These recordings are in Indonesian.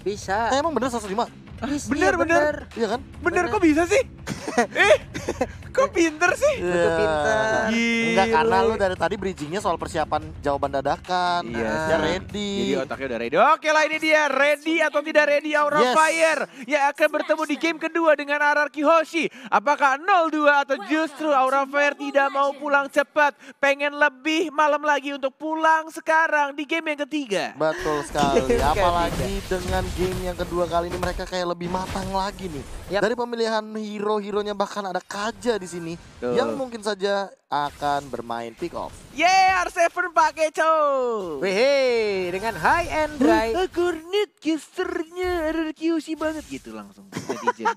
Bisa. Emang bener 105? Bener. Iya kan? Bener kok bisa sih? Kok pinter sih? Itu pinter. Enggak, karena lu dari tadi bridgingnya soal persiapan jawaban dadakan. Iya Ya sih. ready. Jadi otaknya udah ready. Oke lah, ini dia. Ready atau tidak ready Aura Yes. Fire yang akan bertemu di game kedua dengan RRQ Hoshi. Apakah 0-2 atau justru Aura Fire tidak mau pulang cepat, pengen lebih malam lagi untuk pulang sekarang di game yang ketiga. Betul sekali. Game Apalagi dengan game yang kedua kali ini mereka kayak lebih matang lagi nih. Yap. Dari pemilihan hero-heronya bahkan ada Kaja di sini Tuh. yang mungkin saja akan bermain pick off. Yeay, R7 pakai cow. Wih, dengan high and dry. Cornet gesternya RRQ Hoshi banget gitu langsung netizen.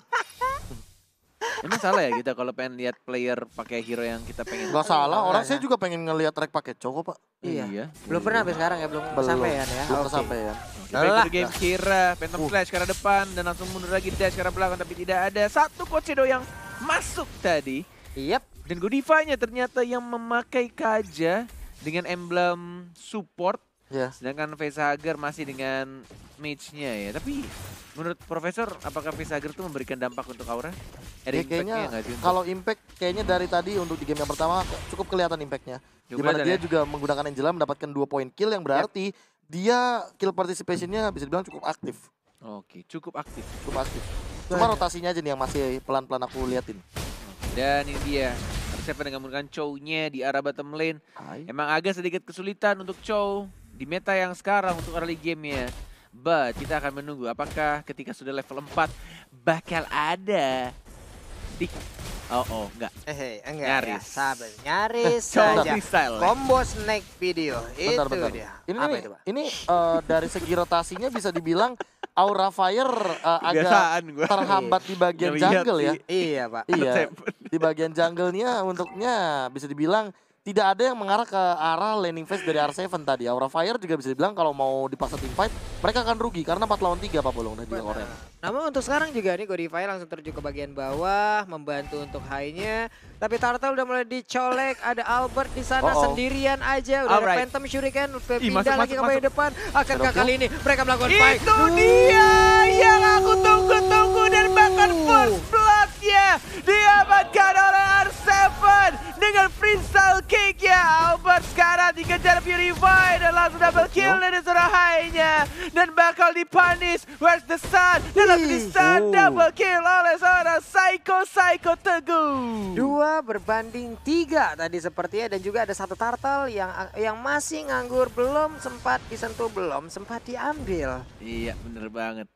Emang salah ya kita kalau pengen lihat player pakai hero yang kita pengen? Gak salah, orang Enggak, saya juga pengen ngelihat track pakai cowok pak. Iya. Belum pernah sampai sekarang ya, belum kesampaian ya. Belum Oke. kesampaian. Back game Kira, Phantom Flash ke arah depan dan langsung mundur lagi dash ke arah belakang tapi tidak ada satu Kocedo yang masuk tadi. Yap. Dan Godivanya ternyata yang memakai Kaja dengan emblem support. Ya. Sedangkan Facehugger masih dengan mage-nya ya. Tapi menurut Profesor, apakah Facehugger itu memberikan dampak untuk Aura? Ada Ya, impact-nya kayaknya nggak sih? kalau impact kayaknya dari tadi untuk di game yang pertama cukup kelihatan impactnya. Cukup Dimana kelihatan dia ya? juga menggunakan Angela mendapatkan 2 poin kill yang berarti dia kill participationnya bisa dibilang cukup aktif. Oke, cukup aktif. Cukup aktif. Cuma rotasinya aja nih yang masih pelan-pelan aku liatin. Dan ini dia, R7 dengan menggunakan Chow-nya di arah bottom lane. Hai. Emang agak sedikit kesulitan untuk Chow di meta yang sekarang untuk early game-nya. But kita akan menunggu apakah ketika sudah level 4 bakal ada di... enggak. Enggak Nyaris. ya, sabar. Nyaris Chow saja. freestyle. Combo snake video. Bentar, itu bentar. dia. Ini Apa nih, itu, Pak? ini dari segi rotasinya bisa dibilang Aura Fire agak Kebiasaan gue. terhambat di bagian Ngeliat jungle ya. sih. Iya, Pak. Iya, R7. di bagian jungle-nya untuknya bisa dibilang tidak ada yang mengarah ke arah laning phase dari R7 tadi. Aura Fire juga bisa dibilang kalau mau dipaksa team fight, mereka akan rugi karena 4 lawan 3 Pak Bolong udah di Oren. Namun untuk sekarang juga nih Godify langsung terjun ke bagian bawah, membantu untuk high-nya. Tapi Turtle udah mulai dicolek, ada Albert di sana sendirian aja. Udah Alright. ada Phantom Shuriken, pindah masuk, lagi ke masuk, bagian depan. Akankah kali ini mereka melakukan fight? Itu dia yang aku tunggu-tunggu dan bahkan first blood-nya diamankan oleh R7 dengan freestyle kick-nya. Albert sekarang dikejar Purify dan langsung double kill dari seorang high-nya. Dan bakal dipanis. Where's the sun? Dan langsung di-stun double kill oleh seorang Psycho Teguh. 2 berbanding 3 tadi sepertinya, dan juga ada satu turtle yang masih nganggur, belum sempat disentuh, belum sempat diambil. Iya bener banget.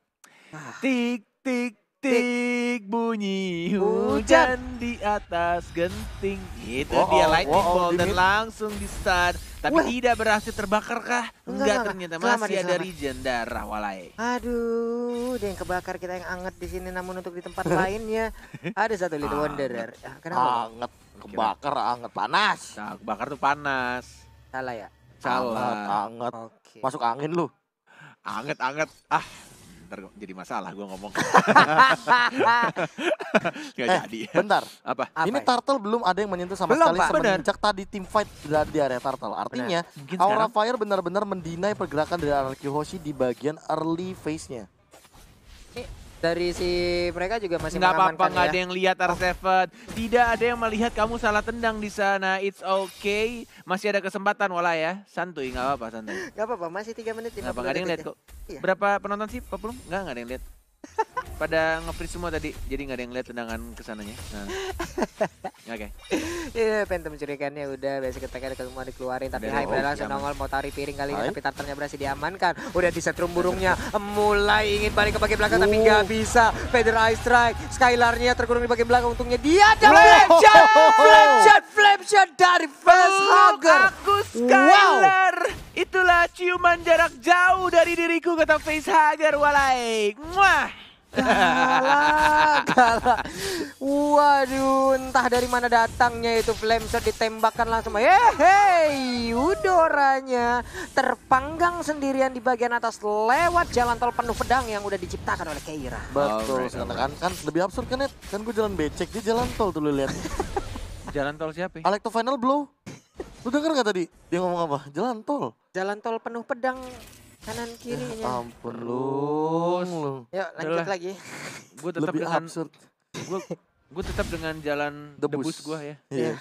Tik tik tik bunyi hujan di atas genting. Itu dia lightning bolt dan di mid. langsung di stun. Tapi Wah. tidak berhasil terbakar kah? Enggak, ternyata Selamat masih dia, ada selamat. regen darah walai. Aduh, dia yang kebakar, kita yang anget di sini. Namun untuk di tempat lainnya ada satu Little Wanderer. Ah, kenapa? Anget, kebakar, anget, panas. Nah, bakar tuh panas. Salah ya? Salah. Anget. Oke. Masuk angin lu. Anget-anget. Ah, ntar jadi masalah gua ngomong. Gak jadi. Bentar. Apa? Apa Ini ya? Turtle belum ada yang menyentuh sama Belum, sekali Pak. semenjak tadi team fight di area Turtle. Artinya Mungkin Aura sekarang Fire benar-benar mendinai pergerakan dari RRQ Hoshi di bagian early phase-nya. Dari si mereka juga masih nggak apa-apa, mengamankan nggak ya. ada yang lihat R7. Tidak ada yang melihat kamu salah tendang di sana. It's okay. Masih ada kesempatan wala ya. Santuy, nggak apa-apa, santuy. Gak apa-apa, masih 3 menit. Nggak apa, nggak ada yang lihat kok. Iya. Berapa penonton sih, 40? Nggak ada yang lihat. Pada nge-freeze semua tadi, jadi nggak ada yang lihat tendangan kesananya. Nah. Oke. Iya, Phantom Shurikennya udah, basic attack-nya semua dikeluarin. Tapi Udah, Hype oh, langsung aman. nongol mau tarik piring kali ini. Hai. Tapi Turtle-nya berhasil diamankan. Udah disetrum burungnya, mulai ingin balik ke bagian belakang tapi nggak bisa. Feather Eye Strike, Skylar-nya terkurung di bagian belakang. Untungnya dia ada flame shot dari Facehugger. Aku Skylar. Itulah ciuman jarak jauh dari diriku, kata Facehugger walai. Muah. Galak. Waduh, entah dari mana datangnya itu flame shot, ditembakkan langsung. Hei, udoranya terpanggang sendirian di bagian atas lewat jalan tol penuh pedang yang udah diciptakan oleh Keira. Betul, Alright, kan lebih absurd kan, Net? Kan gue jalan becek, dia jalan tol tuh lu lihat. Jalan tol siapa? Ya? Alek to final blow. Lu denger gak tadi? Dia ngomong apa? Jalan tol. Jalan tol penuh pedang kanan kirinya. Ampun lu. Yuk lanjut Udah lah. lagi. Gue tetap Lebih dengan absurd. gue tetap dengan jalan debus gue ya. Iya.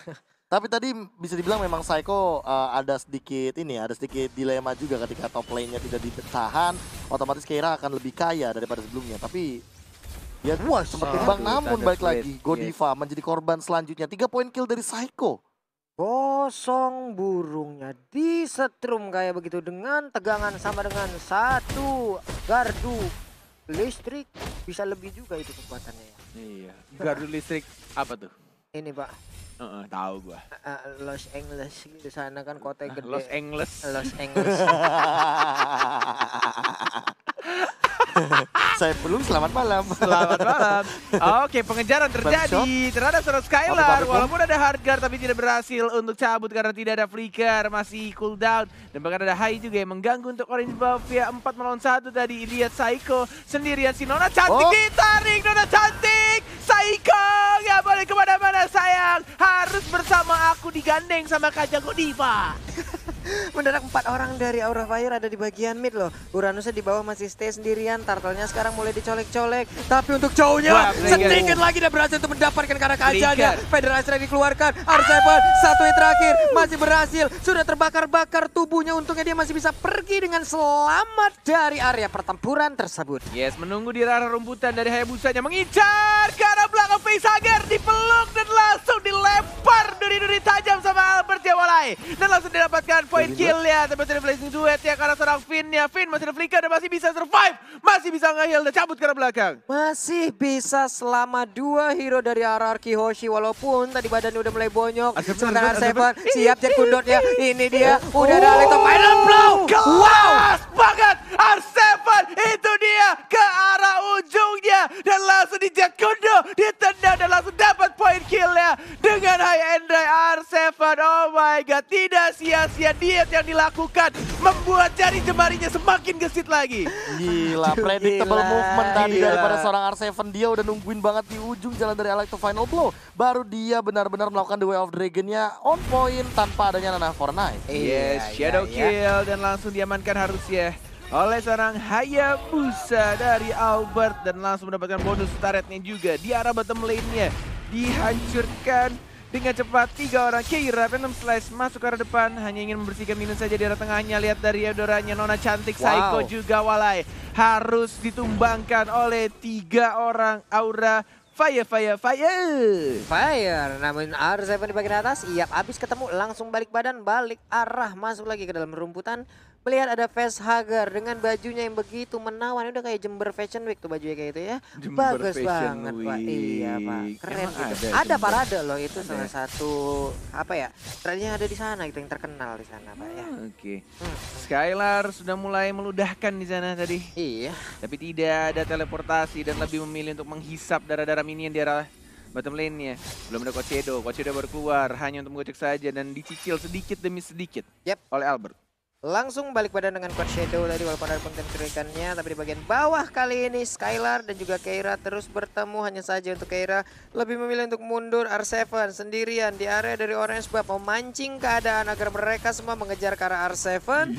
Tapi tadi bisa dibilang memang Psycho ada sedikit dilema juga ketika top lane-nya tidak ditahan, otomatis Keira akan lebih kaya daripada sebelumnya. Tapi ya sempat tumbang, namun balik lagi Godiva menjadi korban selanjutnya. 3 poin kill dari Psycho. Gosong burungnya disetrum kayak begitu dengan tegangan sama dengan 1 gardu listrik. Bisa lebih juga itu kekuatannya ya. Iya. Gardu listrik apa tuh? Ini Pak. Tahu gua. Los Angeles di sana kan kota gede. Los Angeles. Los Angeles. Saya belum, selamat malam. Selamat malam. Oke, pengejaran terjadi terhadap seorang Skylar. Walaupun ada Hardguard tapi tidak berhasil untuk cabut karena tidak ada flicker, masih cooldown. Dan bahkan ada Hai juga yang mengganggu untuk Orange Buff ya 4 melawan 1 tadi. Lihat Psycho sendirian, si Nona cantik ditarik, Nona cantik. Psycho nggak boleh kemana-mana sayang. Harus bersama aku digandeng sama Kajang Godiva. Mendadak 4 orang dari Aura Fire ada di bagian mid loh. Uranusnya di bawah masih stay sendirian. Turtle-nya sekarang mulai dicolek-colek. Tapi untuk cowoknya sedikit lagi dia berhasil untuk mendapatkan karena kajanya. Federal Strike dikeluarkan. R7 satu hit terakhir masih berhasil. Sudah terbakar-bakar tubuhnya. Untungnya dia masih bisa pergi dengan selamat dari area pertempuran tersebut. Yes, menunggu di arah rumputan dari Hayabusanya. Mengincar ke arah belakang Facehugger. Dipeluk dan langsung dilempar duri-duri tajam sama Albert Jawalai. Dan langsung didapatkan poin kill ya. Tapi ada blazing duet ya karena seorang Finn ya. Finn masih ada flicker dan masih bisa survive. Masih bisa nge-heal dan cabut ke arah belakang. Masih bisa selama 2 hero dari RRQ Hoshi. Walaupun tadi badannya udah mulai bonyok. Sementara R7 siap jet kundotnya. Ini dia udah ada Alito final blow. Kelas banget. R7 itu dia ke arah ujungnya. Dan langsung di jet kundo. Ditendang dan langsung dapat poin kill ya. Dengan high end R7. Oh my god. Tidak sia-sia diet yang dilakukan. Membuat jari jemarinya semakin gesit lagi. Gila, predictable movement tadi daripada seorang R7. Dia udah nungguin banget di ujung jalan dari Alito final blow. Baru dia benar-benar melakukan the way of dragon-nya on point tanpa adanya Nana for Night. Yes, shadow kill dan langsung diamankan harusnya oleh seorang Hayabusa dari Albert. Dan langsung mendapatkan bonus turretnya juga di arah bottom lane-nya. Dihancurkan dengan cepat 3 orang. Keira Phantom Slice masuk ke arah depan. Hanya ingin membersihkan minus saja di arah tengahnya. Lihat dari Eudoranya, Nona cantik, Psycho juga Walai. Harus ditumbangkan oleh 3 orang Aura Fire. Namun R7 di bagian atas, siap habis ketemu langsung balik badan, balik arah, masuk lagi ke dalam rumputan. Melihat ada Facehugger dengan bajunya yang begitu menawan. Udah kayak Jember Fashion Week tuh bajunya kayak itu ya. Bagus banget Pak. Iya Pak, keren gitu. Ada parade loh itu salah satu apa ya, trend yang ada di sana gitu, yang terkenal di sana Pak ya. Oke. Skylar sudah mulai meludahkan di sana tadi. Iya. Tapi tidak ada teleportasi dan lebih memilih untuk menghisap darah-darah minion di arah bottom lane-nya. Belum ada Kocedo baru keluar hanya untuk menggocek saja dan dicicil sedikit demi sedikit oleh Albert. Langsung balik badan dengan Quad Shadow tadi walaupun ada pengecualikannya. Tapi di bagian bawah kali ini Skylar dan juga Keira terus bertemu. Hanya saja untuk Keira lebih memilih untuk mundur. R7 sendirian di area dari Orange Buff memancing keadaan agar mereka semua mengejar ke arah R7.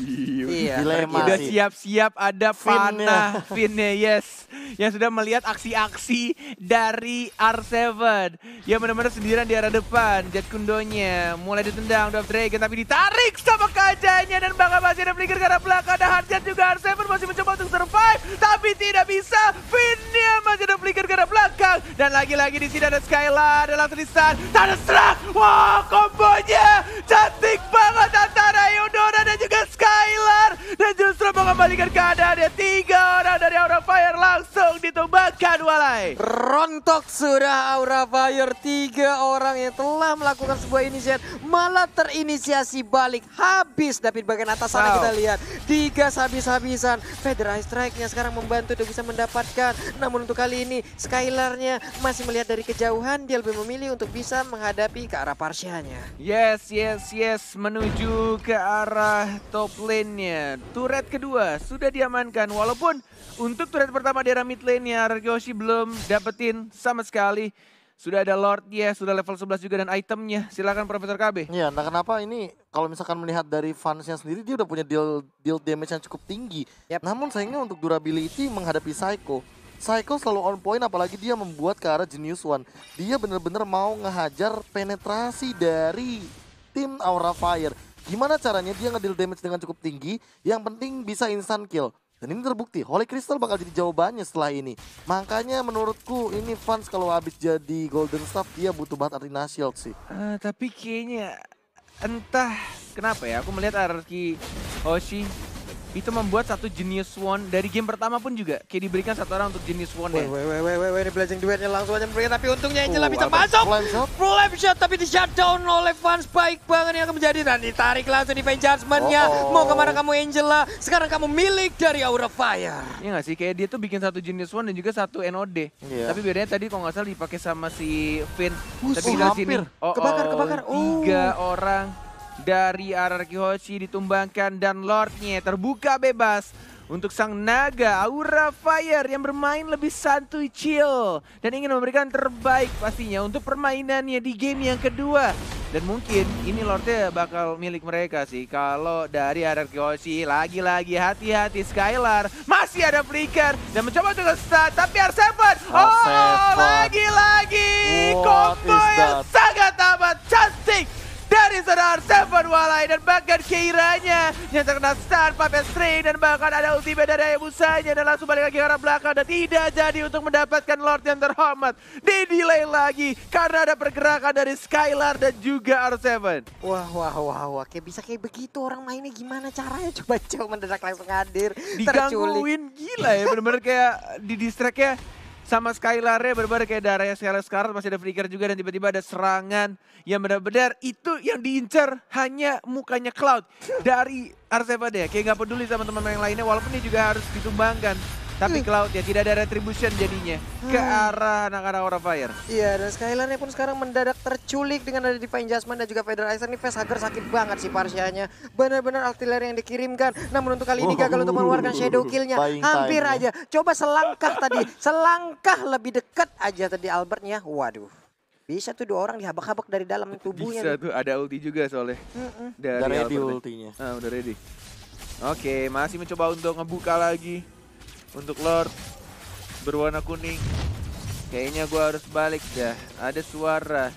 Iya, udah siap-siap ada panah Finn-nya, yes. Yang sudah melihat aksi-aksi dari R7. Ya benar-benar sendirian di arah depan. Jet kundonya mulai ditendang Dwarf Dragon tapi ditarik sama kajanya dan masih ada flicker ke arah belakang. Ada Hardjet juga, R7 masih mencoba untuk survive tapi tidak bisa. Finn-nya masih ada flicker ke arah belakang dan lagi-lagi di sini ada Skylar dan langsung di-stun. Thunderstruck. Wow, kombonya cantik banget antara Eudora dan juga Skylar dan justru mengembalikan keadaannya. 3 orang dari Aura Fire langsung ditumbangkan Walai. Rontok sudah Aura Fire, 3 orang yang telah melakukan sebuah inisiasi malah terinisiasi balik habis. Tapi bagian atas sana kita lihat 3 habis-habisan. Federal Strike-nya sekarang membantu untuk bisa mendapatkan. Namun untuk kali ini Skylar-nya masih melihat dari kejauhan. Dia lebih memilih untuk bisa menghadapi ke arah Parsia-nya. Yes. Menuju ke arah top lane-nya. Turret kedua sudah diamankan. Walaupun untuk turret pertama di arah mid lane-nya Ryoshi belum dapetin sama sekali. Sudah ada Lordnya, sudah level 11 juga dan itemnya. Silakan Profesor KB. Iya, nah kenapa ini kalau misalkan melihat dari fansnya sendiri dia udah punya deal damage yang cukup tinggi. Yap. Namun sayangnya untuk durability menghadapi Psycho. Psycho selalu on point apalagi dia membuat ke arah Genius One. Dia bener-bener mau ngehajar penetrasi dari tim Aura Fire. Gimana caranya dia ngedeal damage dengan cukup tinggi, yang penting bisa instant kill. Dan ini terbukti, Holy Crystal bakal jadi jawabannya setelah ini. Makanya menurutku ini fans kalau habis jadi Golden Staff dia butuh banget Arena Shield sih. Tapi kayaknya entah kenapa ya, aku melihat Arki Hoshi itu membuat satu Genius One dari game pertama pun juga kayak diberikan satu orang untuk Genius One ya. Weh, ini blazing duetnya langsung aja memberikan, tapi untungnya Angela bisa ada masuk. flame shot. Flame shot tapi di shutdown oleh fans, baik banget yang akan menjadi, dan ditarik langsung di Judgment-nya. Mau kemana kamu Angela? Sekarang kamu milik dari Aura Fire. Iya nggak sih, kayak dia tuh bikin satu Genius One dan juga satu NOD. Iya. Tapi bedanya tadi kalau nggak salah dipakai sama si Finn. Tapi hampir. sini, Kebakar. 3 orang dari RRQ Hoshi ditumbangkan dan Lordnya terbuka bebas untuk sang naga Aura Fire yang bermain lebih santuy, chill, dan ingin memberikan terbaik pastinya untuk permainannya di game yang kedua. Dan mungkin ini Lordnya bakal milik mereka sih. Kalau dari RRQ Hoshi, lagi-lagi hati-hati Skylar. Masih ada flicker dan mencoba untuk start, tapi R7. Lagi-lagi combo yang sangat amat cantik dari saudara R7 Walai, dan bahkan Keiranya yang terkena stun, Puppet String, dan bahkan ada ultimate dari Hayabusanya dan langsung balik lagi ke arah belakang dan tidak jadi untuk mendapatkan Lord yang terhormat. Di-delay lagi karena ada pergerakan dari Skylar dan juga R7. Wah, kayak bisa kayak begitu orang mainnya, gimana caranya? Coba mendadak langsung hadir, terculik. Digangguin gila ya, bener-bener kayak di distract-nya sama Skylar-nya, bener-bener kayak darahnya Skylar sekarang masih ada flicker juga dan tiba-tiba ada serangan yang benar-benar itu yang diincar hanya mukanya Cloud dari R7 ya. Kayak nggak peduli sama teman-teman yang lainnya walaupun dia juga harus ditumbangkan. Tapi Cloud ya tidak ada retribution jadinya ke arah anak-anak Aura Fire. Iya, dan Skylar-nya pun sekarang mendadak terculik dengan ada Divine Judgment dan juga Federizer. Nih Facehugger sakit banget sih Parsianya. Benar-benar artileri yang dikirimkan. Namun untuk kali ini gagal untuk mengeluarkan Shadow Kill-nya. Hampir aja. Coba selangkah tadi. Selangkah lebih dekat aja tadi Albertnya. Waduh. Bisa tuh 2 orang dihabak-habak dari dalam tubuhnya. Bisa tuh, ada ulti juga soalnya. Udah ready ultinya. Udah ready. Oke, masih mencoba untuk ngebuka lagi. Untuk Lord berwarna kuning. Kayaknya gue harus balik dah. Ada suara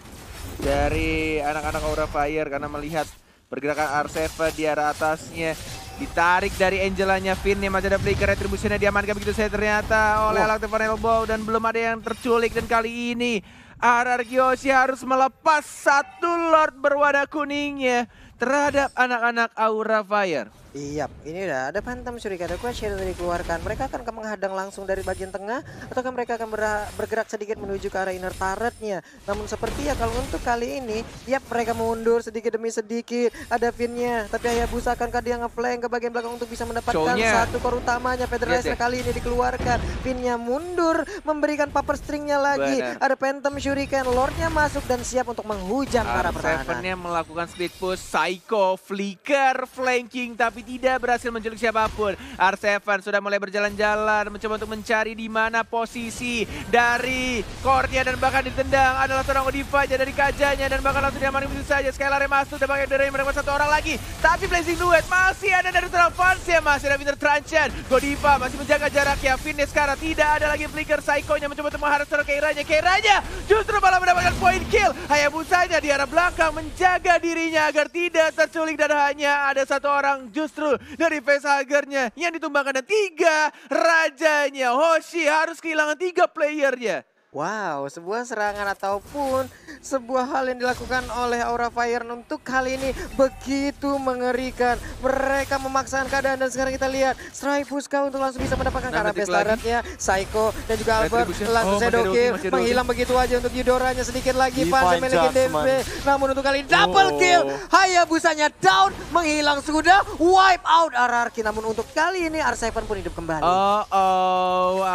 dari anak-anak Aura Fire karena melihat pergerakan R7 di arah atasnya. Ditarik dari Angelanya, Finn yang masih ada flicker, retributionnya diamankan begitu saya ternyata oleh Electric Elbow dan belum ada yang terculik. Dan kali ini RRQ Hoshi harus melepas satu Lord berwarna kuningnya terhadap anak-anak Aura Fire. Iya, ini udah ada Phantom Shuriken, ada Quashed yang dikeluarkan. Mereka akan menghadang langsung dari bagian tengah ataukah mereka akan bergerak sedikit menuju ke arah inner turretnya. Namun seperti ya kalau untuk kali ini, ya mereka mundur sedikit demi sedikit. Ada Finn-nya, tapi Hayabusa akankah dia nge-flank ke bagian belakang untuk bisa mendapatkan satu core utamanya. Federizer kali ini dikeluarkan. Finn-nya mundur, memberikan Puppet String-nya lagi. Ada Phantom Shuriken, Lord-nya masuk dan siap untuk menghujam para pertahanan. R7-nya melakukan split push, Psycho, flicker, flanking, tapi tidak berhasil menculik siapapun. R7 sudah mulai berjalan-jalan mencoba untuk mencari di mana posisi dari core-nya dan bahkan ditendang adalah seorang Odiva dari kajanya dan bahkan langsung diamankan begitu saja. Skylar masuk dan pakai dari mereka 1 orang lagi. Tapi Blazing Duet masih ada dari seorang Fans-nya, masih ada Winter Truncheon. Godiva masih menjaga jaraknya. Finnes sekarang tidak ada lagi flicker. Psycho-nya mencoba untuk mengharap seorang Keiranya. Keiranya justru malah mendapatkan point kill. Hayabusanya di arah belakang menjaga dirinya agar tidak terculik dan hanya ada 1 orang justru dari Facehugger-nya yang ditumbangkan dan 3 rajanya. Hoshi harus kehilangan 3 playernya. Wow, sebuah serangan ataupun sebuah hal yang dilakukan oleh Aura Fire untuk kali ini begitu mengerikan. Mereka memaksakan keadaan dan sekarang kita lihat Strike Fusca untuk langsung bisa mendapatkan karena base turretnya. Psycho dan juga Albert langsung shadow kill. Menghilang begitu aja untuk Yudoranya sedikit lagi. Pas memiliki DP. Namun untuk kali ini double kill. Hayabusanya down, menghilang sudah. Wipe out RRQ. Namun untuk kali ini R7 pun hidup kembali.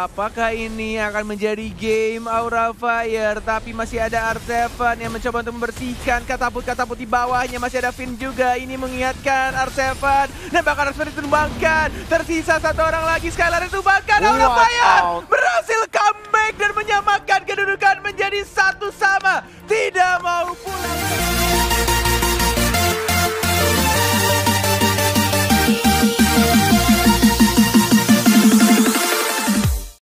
Apakah ini akan menjadi game Aura Fire? Tapi masih ada R7 yang mencoba untuk membersihkan katapult-katapult di bawahnya. Masih ada Finn juga, ini mengingatkan R7 dan bahkan R7 ditumbangkan. Tersisa 1 orang lagi, Skylar ditumbangkan. Aura Fire berhasil comeback dan menyamakan kedudukan menjadi 1-1. Tidak mau pulang.